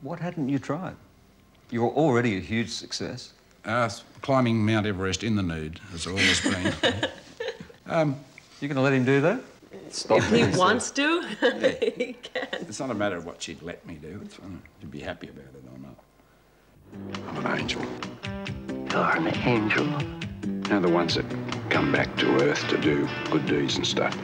What hadn't you tried? You're already a huge success. Climbing Mount Everest in the nude has always been. You going to let him do that? Stop if he wants to, he can. It's not a matter of what she'd let me do. It's whether she'd be happy about it or not. I'm an angel. You're an angel? They're the ones that come back to Earth to do good deeds and stuff.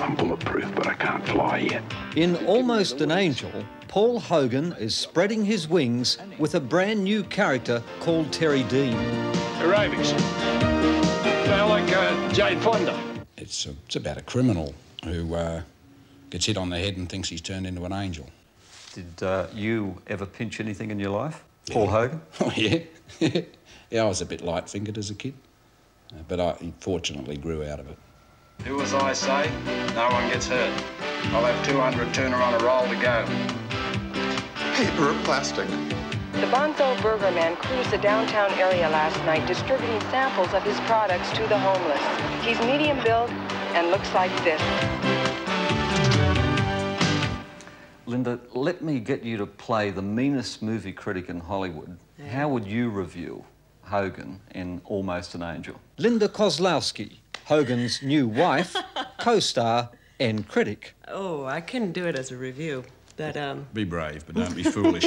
I'm bulletproof, but I can't fly yet. In Almost an Angel, Paul Hogan is spreading his wings with a brand new character called Terry Dean. Aerobics. Sound like Jane Fonda. It's about a criminal who gets hit on the head and thinks he's turned into an angel. Did you ever pinch anything in your life? Yeah. Paul Hogan? Oh, yeah. Yeah, I was a bit light-fingered as a kid, but I fortunately grew out of it. Do as I say, no one gets hurt. I'll have 200 tuna on a roll to go. Paper or plastic? The Bonzo Burger Man cruised the downtown area last night distributing samples of his products to the homeless. He's medium build and looks like this. Linda, let me get you to play the meanest movie critic in Hollywood. Yeah. How would you review Hogan in Almost an Angel? Linda Kozlowski, Hogan's new wife, co-star and critic. Oh, I couldn't do it as a review, but... Be brave, but don't be foolish.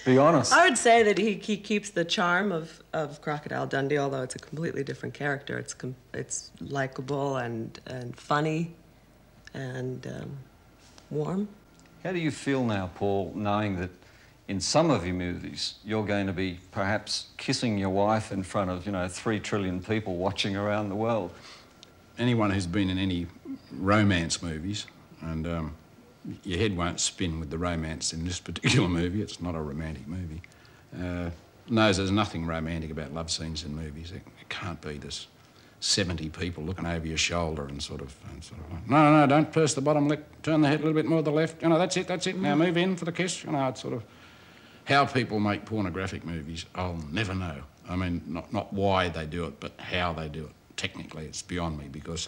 Be honest. I would say that he keeps the charm of Crocodile Dundee, although it's a completely different character. It's likable and funny and warm. How do you feel now, Paul, knowing that in some of your movies you're going to be perhaps kissing your wife in front of, 3 trillion people watching around the world? Anyone who's been in any romance movies, and your head won't spin with the romance in this particular movie, it's not a romantic movie, knows there's nothing romantic about love scenes in movies. It can't be this 70 people looking over your shoulder and sort of no, don't purse the bottom lip, turn the head a little bit more to the left, that's it, now move in for the kiss. It's sort of how people make pornographic movies, I'll never know. I mean, not why they do it, but how they do it. Technically, it's beyond me because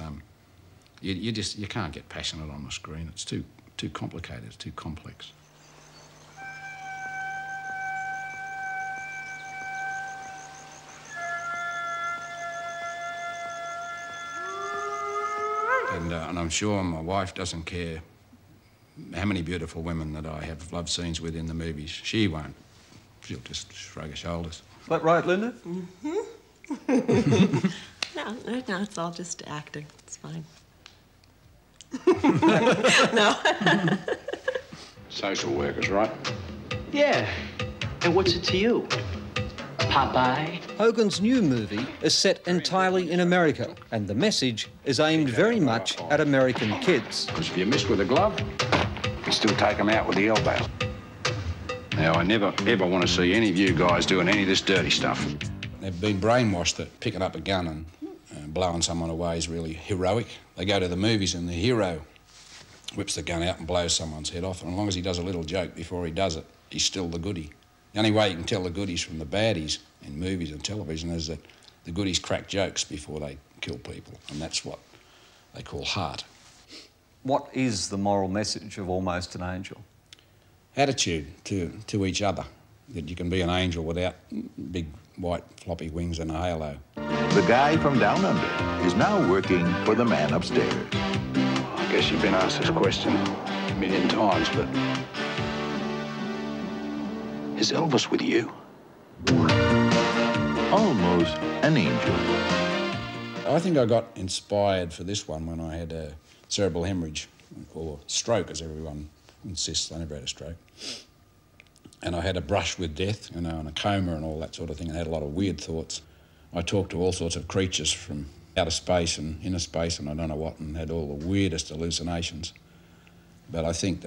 you can't get passionate on the screen. It's too complicated, it's too complex. And I'm sure my wife doesn't care how many beautiful women that I have love scenes with in the movies. She won't. She'll just shrug her shoulders. Is that right, Linda? Mm-hmm. No, it's all just acting. It's fine. No. Social workers, right? Yeah. And what's it to you? Popeye? Hogan's new movie is set entirely in America, and the message is aimed very much at American kids. Because if you miss with a glove, you still take them out with the elbow. Now, I never, ever want to see any of you guys doing any of this dirty stuff. They've been brainwashed that picking up a gun and blowing someone away is really heroic. They go to the movies and the hero whips the gun out and blows someone's head off, and as long as he does a little joke before he does it, he's still the goodie. The only way you can tell the goodies from the baddies in movies and television is that the goodies crack jokes before they kill people, and that's what they call heart. What is the moral message of Almost an Angel? Attitude to each other, that you can be an angel without big white floppy wings and a halo. The guy from down under is now working for the man upstairs. I guess you've been asked this question a million times, but is Elvis with you? Almost an angel. I think I got inspired for this one when I had a cerebral hemorrhage, or stroke, as everyone insists. I never had a stroke. And I had a brush with death, and a coma and all that sort of thing, and had a lot of weird thoughts. I talked to all sorts of creatures from outer space and inner space and I don't know what, and had all the weirdest hallucinations. But I think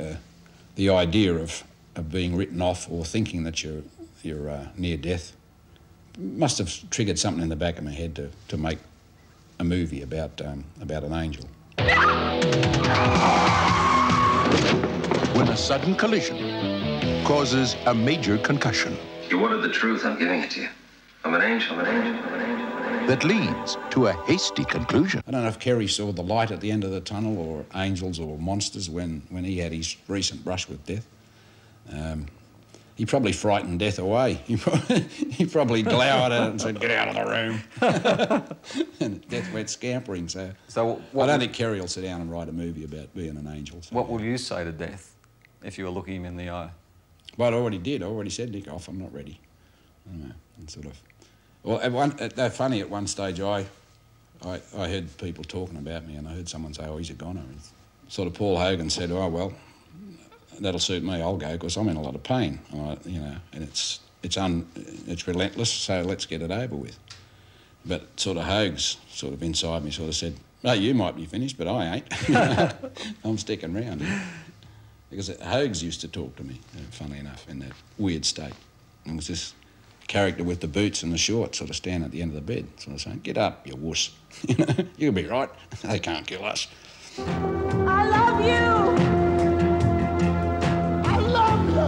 the idea of being written off or thinking that you're near death must have triggered something in the back of my head to make a movie about an angel. When a sudden collision causes a major concussion. You wanted the truth, I'm giving it to you. I'm an angel, I'm an angel, I'm an angel, I'm an angel. that leads to a hasty conclusion. I don't know if Kerry saw the light at the end of the tunnel or angels or monsters when he had his recent brush with death. He probably frightened death away. He probably glowered at it and said, "Get out of the room." And death went scampering. So I don't think Kerry will sit down and write a movie about being an angel. So, what will you say to death if you were looking him in the eye? Well, I already did. I already said, "Nick off, I'm not ready." I don't know, and sort of... Well, they're funny, at one stage I heard people talking about me, and I heard someone say, "Oh, he's a goner." And sort of Paul Hogan said, "Oh, well, that'll suit me, I'll go, because I'm in a lot of pain, and it's relentless, so let's get it over with." But sort of Hoges, sort of inside me, sort of said, "Oh, you might be finished, but I ain't." I'm sticking round here. Because Hoges used to talk to me, funnily enough, in that weird state. And it was this character with the boots and the shorts sort of standing at the end of the bed, sort of saying, "Get up, you wuss. You'll be right. They can't kill us." I love you! I love you!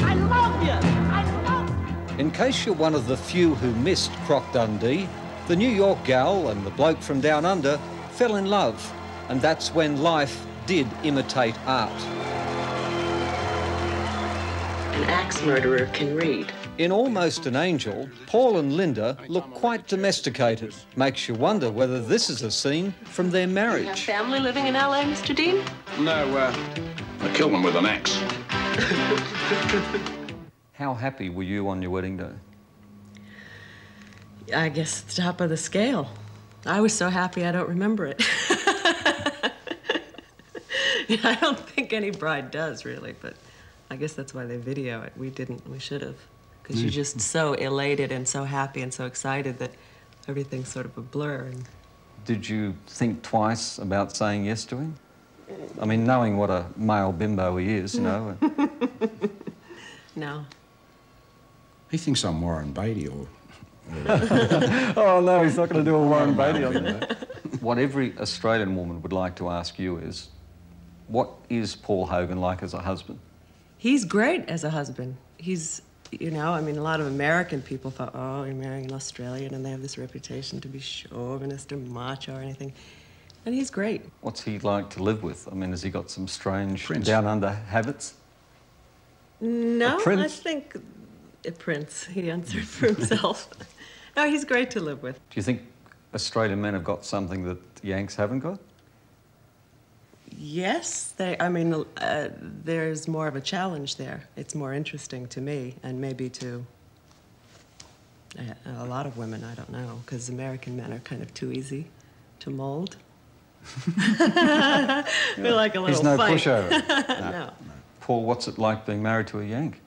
I love you! I love you! In case you're one of the few who missed Croc Dundee, the New York gal and the bloke from down under fell in love, and that's when life did imitate art. An axe murderer can read. In Almost an Angel, Paul and Linda look quite domesticated. Makes you wonder whether this is a scene from their You have marriage. family living in LA, Mr. Dean? No, I killed them with an axe. How happy were you on your wedding day? I guess it's top of the scale. I was so happy I don't remember it. I don't think any bride does, really, but I guess that's why they video it. We didn't. We should have. Because you're just so elated and so happy and so excited that everything's sort of a blur. And Did you think twice about saying yes to him? I mean, knowing what a male bimbo he is, you know. no. He thinks I'm Warren Beatty or Oh, no, he's not going to do a Warren Beatty on that. What every Australian woman would like to ask you is, what is Paul Hogan like as a husband? He's great as a husband. He's, you know, I mean, a lot of American people thought, oh, you're marrying an Australian, and they have this reputation to be chauvinist or macho or anything. And he's great. What's he like to live with? I mean, has he got some strange Prince. down-under habits? No, A prince? I think a prince. He answered for himself. No, he's great to live with. Do you think Australian men have got something that Yanks haven't got? Yes, there's more of a challenge there. It's more interesting to me, and maybe to a lot of women, I don't know, because American men are kind of too easy to mold. We're like a little He's no fight. pushover. No. Paul, what's it like being married to a Yank?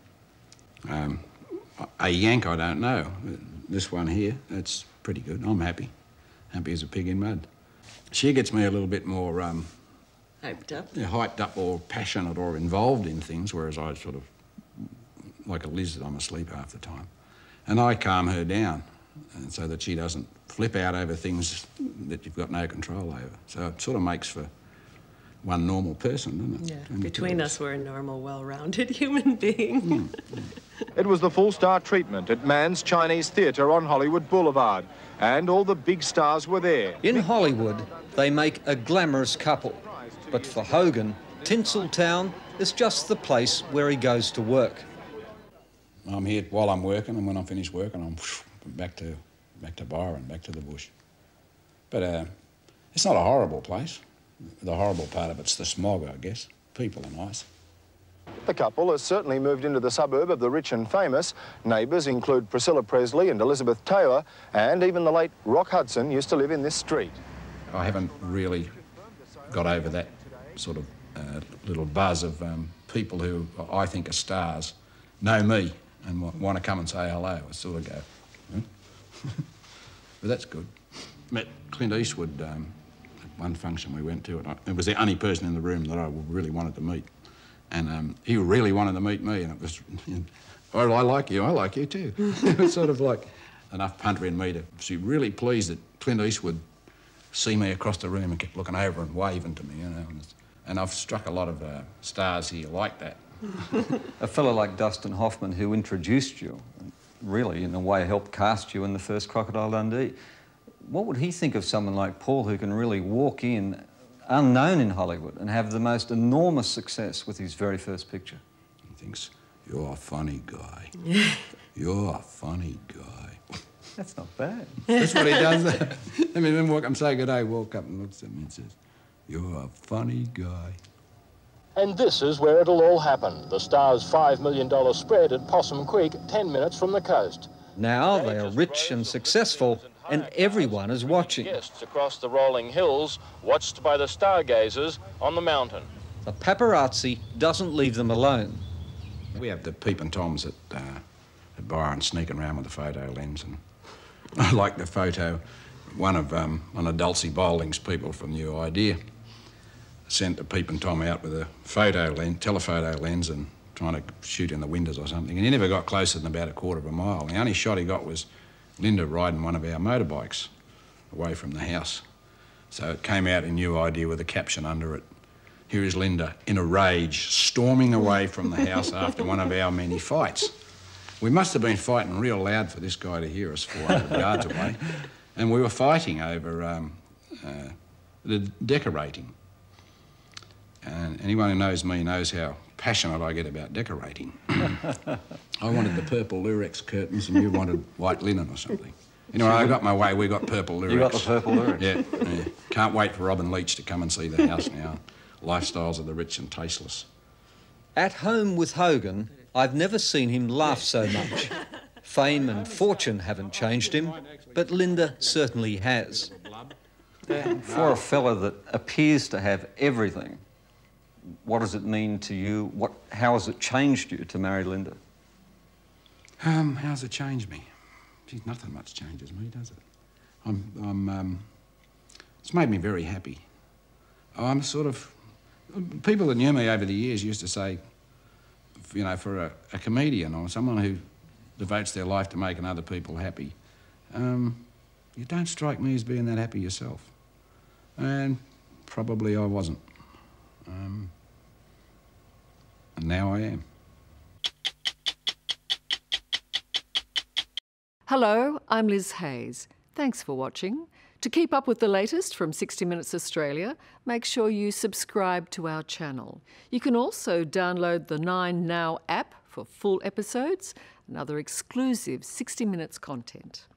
a Yank. I don't know. This one here, that's pretty good. I'm happy. Happy as a pig in mud. She gets me a little bit more Hyped up. yeah, hyped up or passionate or involved in things, whereas I sort of, like a lizard, I'm asleep half the time. And I calm her down and so that she doesn't flip out over things that you've got no control over. So it sort of makes for one normal person, doesn't it? Yeah, between us, we're a normal, well-rounded human being. It was the full-star treatment at Mann's Chinese Theatre on Hollywood Boulevard, and all the big stars were there. In Hollywood, they make a glamorous couple. But for Hogan, Tinseltown is just the place where he goes to work. I'm here while I'm working, and when I'm finished working, I'm back to Byron, back to the bush. But it's not a horrible place. The horrible part of it's the smog, I guess. People are nice. The couple has certainly moved into the suburb of the rich and famous. Neighbours include Priscilla Presley and Elizabeth Taylor, and even the late Rock Hudson used to live in this street. I haven't really got over that sort of little buzz of people who I think are stars, know me and want to come and say hello. I sort of go, huh? But that's good. Met Clint Eastwood at one function we went to. It was the only person in the room that I really wanted to meet. And he really wanted to meet me, and it was, oh, I like you too. It was sort of like enough punter in me to be really pleased that Clint Eastwood see me across the room and kept looking over and waving to me, you know. And I've struck a lot of stars here like that. A fellow like Dustin Hoffman, who introduced you, really, in a way, helped cast you in the first Crocodile Dundee. What would he think of someone like Paul who can really walk in, unknown in Hollywood, and have the most enormous success with his very first picture? He thinks, you're a funny guy. You're a funny guy. That's not bad. That's what he does. I mean, then walk up and say good day, walk up and looks at me and says, you're a funny guy. And this is where it'll all happen. The Star's $5 million spread at Possum Creek, 10 minutes from the coast. Now they are rich and successful, and everyone is watching. Guests across the rolling hills, watched by the stargazers on the mountain. The paparazzi doesn't leave them alone. We have the peeping toms at Byron sneaking around with a photo lens, and I like the photo. One of Dulcie Bowling's people from New Idea sent a peeping tom out with a telephoto lens, and trying to shoot in the windows or something, and he never got closer than about a quarter of a mile. The only shot he got was Linda riding one of our motorbikes away from the house. So it came out in New Idea with a caption under it, here is Linda in a rage, storming away from the house after one of our many fights. We must have been fighting real loud for this guy to hear us 400 yards away, and we were fighting over the decorating. And anyone who knows me knows how passionate I get about decorating. I wanted the purple Lurex curtains and you wanted white linen or something. Anyway, I got my way, we got purple Lurex. You got the purple Lurex? Yeah. Can't wait for Robin Leach to come and see the house now. Lifestyles of the rich and tasteless. At home with Hogan, I've never seen him laugh so much. Fame and fortune haven't changed him, but Linda certainly has. For a fella that appears to have everything, what does it mean to you? How has it changed you to marry Linda? How's it changed me? Geez, nothing much changes me, does it? It's made me very happy. I'm sort of... People that knew me over the years used to say, you know, for a comedian or someone who devotes their life to making other people happy, you don't strike me as being that happy yourself. And probably I wasn't. And now I am. Hello, I'm Liz Hayes. Thanks for watching. To keep up with the latest from 60 Minutes Australia, make sure you subscribe to our channel. You can also download the 9 Now app for full episodes and other exclusive 60 Minutes content.